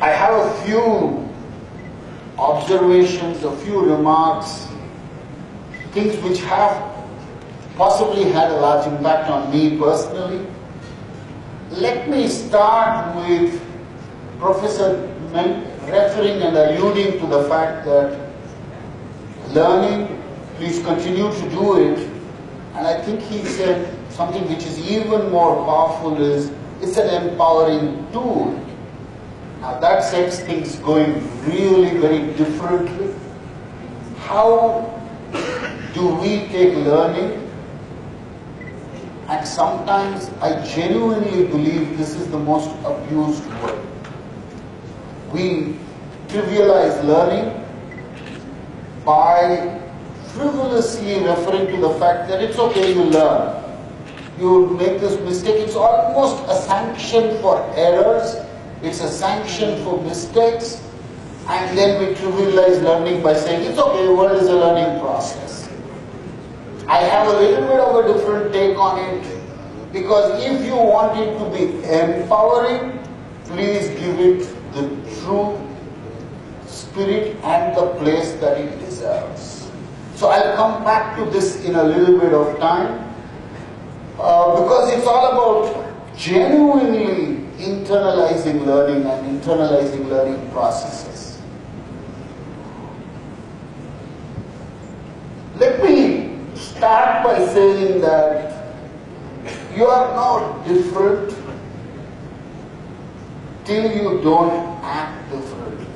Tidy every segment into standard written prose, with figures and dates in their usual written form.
I have a few observations, a few remarks, things which have possibly had a large impact on me personally. Let me start with Professor referring and alluding to the fact that learning, please continue to do it. And I think he said something which is even more powerful is, it's an empowering tool. Now that sets things going really very differently. How do we take learning? And sometimes I genuinely believe this is the most abused word. We trivialize learning by frivolously referring to the fact that it's okay, you learn. You make this mistake. It's almost a sanction for errors. It's a sanction for mistakes. And then we trivialize learning by saying, it's okay, the world is a learning process. I have a little bit of a different take on it, because if you want it to be empowering, please give it the true spirit and the place that it deserves. So I'll come back to this in a little bit of time, because it's all about genuinely internalizing learning and internalizing learning processes. Let me start by saying that you are not different till you don't act differently.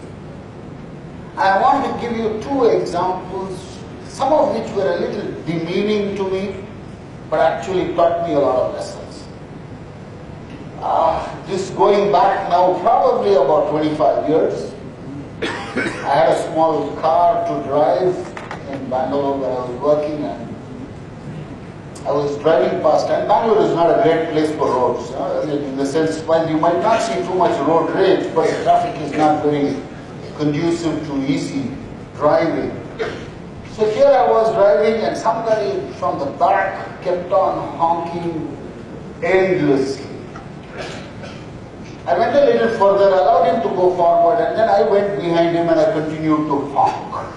I want to give you two examples, some of which were a little demeaning to me, but actually taught me a lot of lessons. This going back now probably about 25 years. I had a small car to drive in Bangalore where I was working, and I was driving past, and Bangalore is not a great place for roads, in the sense, while you might not see too much road rage, but the traffic is not very conducive to easy driving. So here I was driving, and somebody from the back kept on honking endlessly. I went a little further, allowed him to go forward, and then I went behind him and I continued to honk.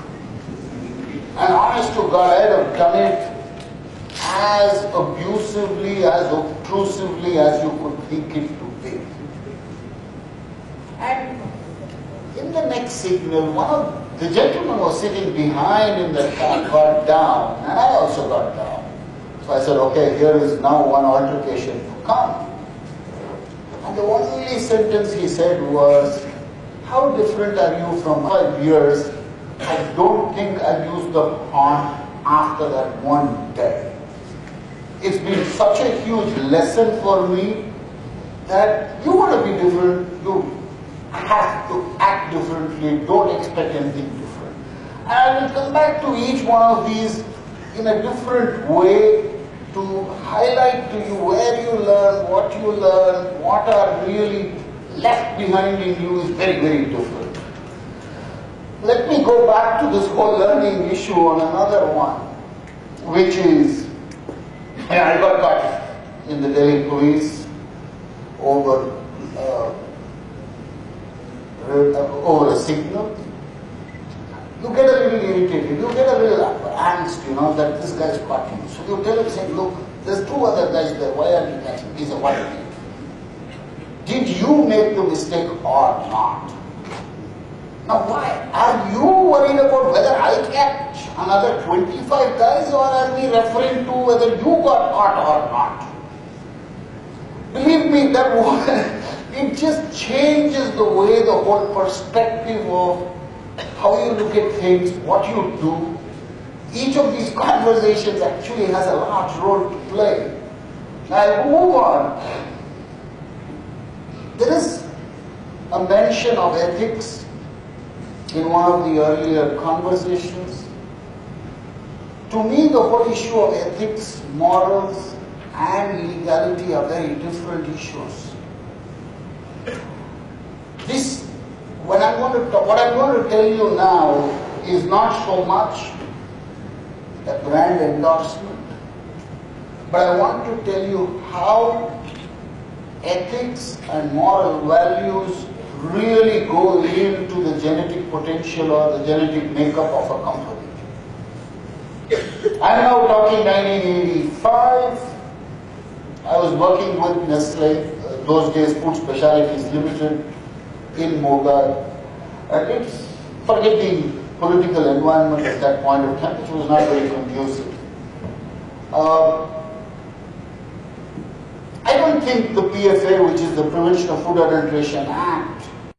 And honest to God, I'd have done it as abusively, as obtrusively as you could think it to be. And in the next signal, one of the gentlemen was sitting behind in the car, got down, and I also got down. So I said, okay, here is now one altercation to come. And the only sentence he said was, how different are you from 5 years? I don't think I've used the horn after that one day. It's been such a huge lesson for me that you want to be different, you have to act differently, don't expect anything different. And I will come back to each one of these in a different way to highlight to you where you learn, what are really left behind in you is very, very different. Let me go back to this whole learning issue on another one, which is, I got caught in the Delhi police over a signal. You get a little irritated, you get a little angst, that this guy's caught me. So you tell him, say, look, there's two other guys there, why are you catching? He's a white man. Did you make the mistake or not? Now why? Are you worried about whether I catch another 25 guys, or are we referring to whether you got caught or not? Believe me, it just changes the way, the whole perspective of how you look at things, what you do. Each of these conversations actually has a large role to play. Now I'll move on. There is a mention of ethics in one of the earlier conversations. To me, the whole issue of ethics, morals, and legality are very different issues. What I'm going to tell you now is not so much a brand endorsement, but I want to tell you how ethics and moral values really really go into the genetic potential or the genetic makeup of a company. I'm now talking 1985. I was working with Nestle, those days Food Specialities Limited in Moga. And it's, forget the political environment at that point of time, which was not very conducive. I don't think the PFA, which is the Prevention of Food Adulteration Act,